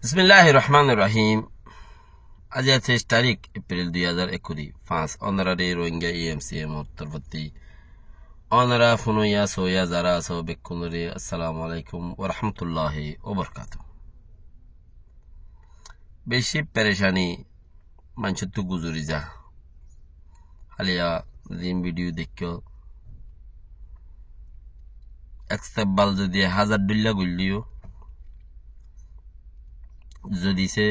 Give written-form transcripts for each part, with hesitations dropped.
বিসমিল্লাহির রহমানির রহিম। আজ 23 তারিখ এপ্রিল 2021 অনারারে রোহিঙ্গা EMCM উত্তরবর্তী অনারা ফুনুইয়া সোয়া যারা আসো বেকুনরে আসসালামু আলাইকুম ওয়া রাহমাতুল্লাহি ওয়া বারাকাতুহু। বেশি পেরেশানি মানছতু গুজরি যা হালিয়া দিন ভিডিও দেখো এক্সটেবল যদি 1000 ডলার গুলিও যদি সে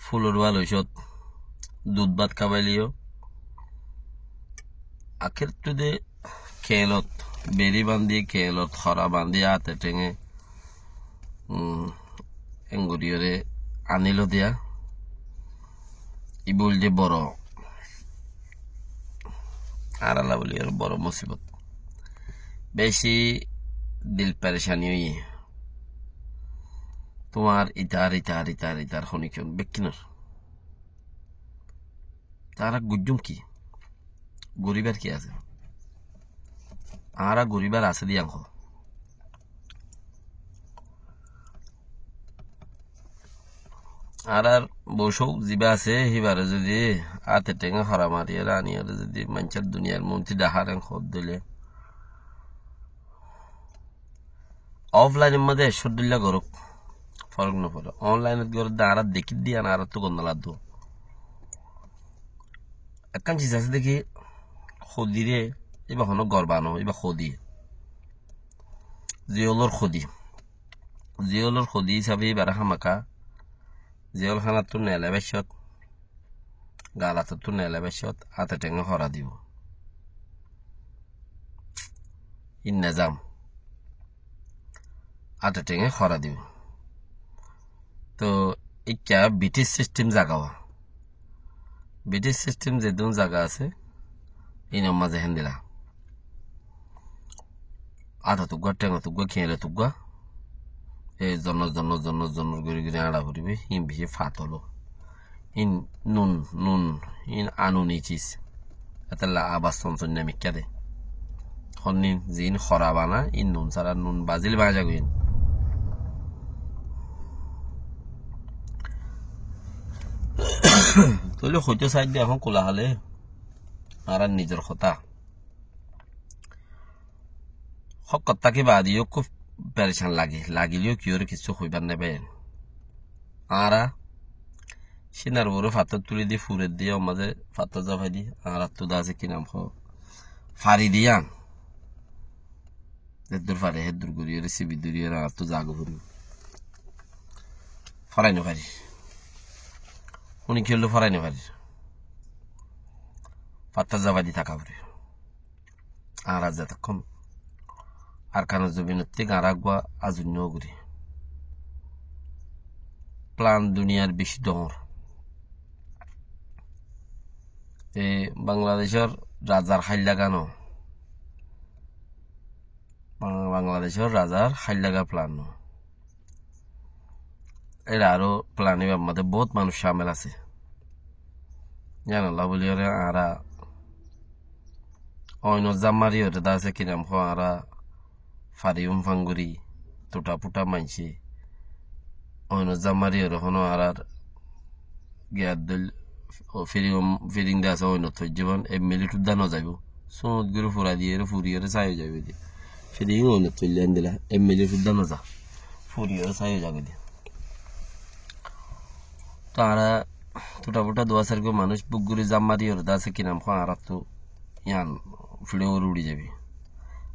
ফুলর ওয়াল ঔষধ দুধ ভাত খাবাইলিও আখের তুদে খেলত বেরি বান্ধি খেলত খরা বান্ধি হাতে টেঙে এঙ্গুরিয়রে আনিল দিয়া ইবুল যে বড় আর আল্লাহ বলি আর বড় মুসিবত বেশি দিল পেরেশানি হইয়ে তোমার ইতার খনিকন বেকিনর তারা গুজুম কি গরিবের কি আছে আরা গরিবের আছে দিয়াঙ্ক আর বসৌ জিবা আছে হিবারে যদি আতে টেঙা হরা মারিয়ে আনিয়ে যদি মানুষের দুনিয়ার মন্ত্রী ডাহারেন খদ দিলে অফলাইনের মধ্যে সদ্দুল্লা করুক ফরক না পড়ে অনলাইনে করে আর দেখি দিয়া না আর তো গন্ধ লাগতো একখান চিজ আছে দেখি খদিরে এবার হনো গরবানো এবার খদি জিওলর খদি হিসাবে এবার হামাকা জিওল খানা তো নেলে বেশত গালাতে তো নেলে বেশত হাতে টেঙে হরা দিব ইন নেজাম হাতে টেঙে হরা দিব তো ইকা ব্রিটিশ সিস্টেম জাগাওয়া ব্রিটিশ সিস্টেম যেদুন জায়গা আছে এই মাঝে হেন দিলা আধা তুগুয়া টেঙা তুগুয়া খেয়ে তুগুয়া এই জন গড়ি গড়ি আড়া ফুরিবে ইন বেশি ফাত হলো ইন নুন ইন আনুন চিজ এতলা আবাস চঞ্চন নামিকা দে হনিন জিন খরা বানা ইন নুন সারা নুন বাজিল বাজা গইন তৈলে হইতে সাইড দিয়ে এখন কোলা হলে আর নিজের কথা হক কথাকে বাদিও খুব পেরেশান লাগিলেও কি ওর কিছু হইবার নেবে আরা সিনার বড় ফাতর তুলে দিয়ে ফুরের দিয়ে মাঝে ফাতর জাফাই দি আর তুদা আছে কি নাম ফারি দিয়ান হেদুর ফারে হেদুর গড়িয়ে সিবি দূরিয়ে আর তো জাগো ফুরি ফরাইনো পারি উনি কি হলো ফরাইনো পারি ফাতর জাফাই থাকা পরে আর আজ যতক্ষণ আর কানের জমিনের থেকে আর আগবা আজুন্য করি প্লান দুনিয়ার বেশি ডর বাংলাদেশের রাজার হাইলাগানো বাংলাদেশের রাজার হাইলাগা প্লান এরা আরো প্লানে আমাদের বহুত মানুষ সামিল আছে জানাল্লাহ বলি আরা অন্য জামারি ওটা আছে কিনাম আরা ফারিউম ফাঙ্গুরি টুটা পুটা মানছি অন্য জামারি ওর হনো আর গিয়ার দল ফিরিং দে আছে অন্য থৈ জীবন এই মিলিট উদ্যানও যাইব সমুদ গুরু ফুরা দিয়ে ফুরিয়ে চাই যাবে দিয়ে ফিরিং অন্য থইলে দিলা এই মিলিট উদ্যানও যা ফুরিয়ে চাই যাবে দিয়ে তো আর টুটা পুটা দোয়া সারকে মানুষ বুকগুরি জামারি ওর আছে কিনাম আর তো ইয়ান ফিরে ওর উড়ি যাবি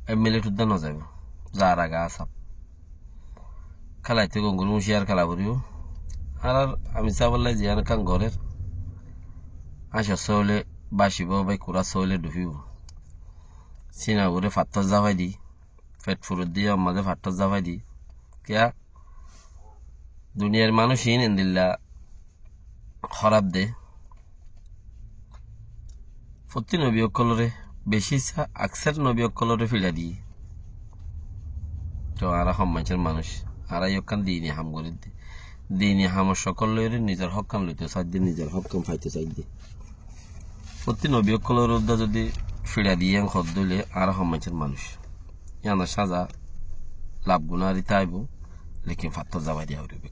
এই মিলিট উদ্যানও যাইব যার আগা আসাম খেলাইতে গঙ্গুর মুশিয়ার খেলা করিব আর আমি চাবলাই জিয়ান কান ঘরের আসা চলে বাসিব বাই কুড়া চলে ডুবিব চিনা করে ফাট্টার জাভাই দি পেট ফুরত দিয়ে আমাদের ফাট্টার জাভাই দি কিয়া দুনিয়ার মানুষ ইন্দিল্লা খরাব দে প্রতি নবী অকলরে বেশি আকসার নবী অকলরে ফিরা দিয়ে তো আর মানুষের মানুষ আর ইকান দিনে হাম করে দিনে হাম সকল লইরে নিজের হকান লইতে চাই দিয়ে নিজের হকান ফাইতে চাই দিয়ে প্রতি নবী অকলের উদ্দা যদি ফিরা দিয়ে খদ দিলে আর মানুষের মানুষ ইয়ানা সাজা লাভ গুণারি তাইব লেকিন ফাত্তর যাবাই দিয়া হইবে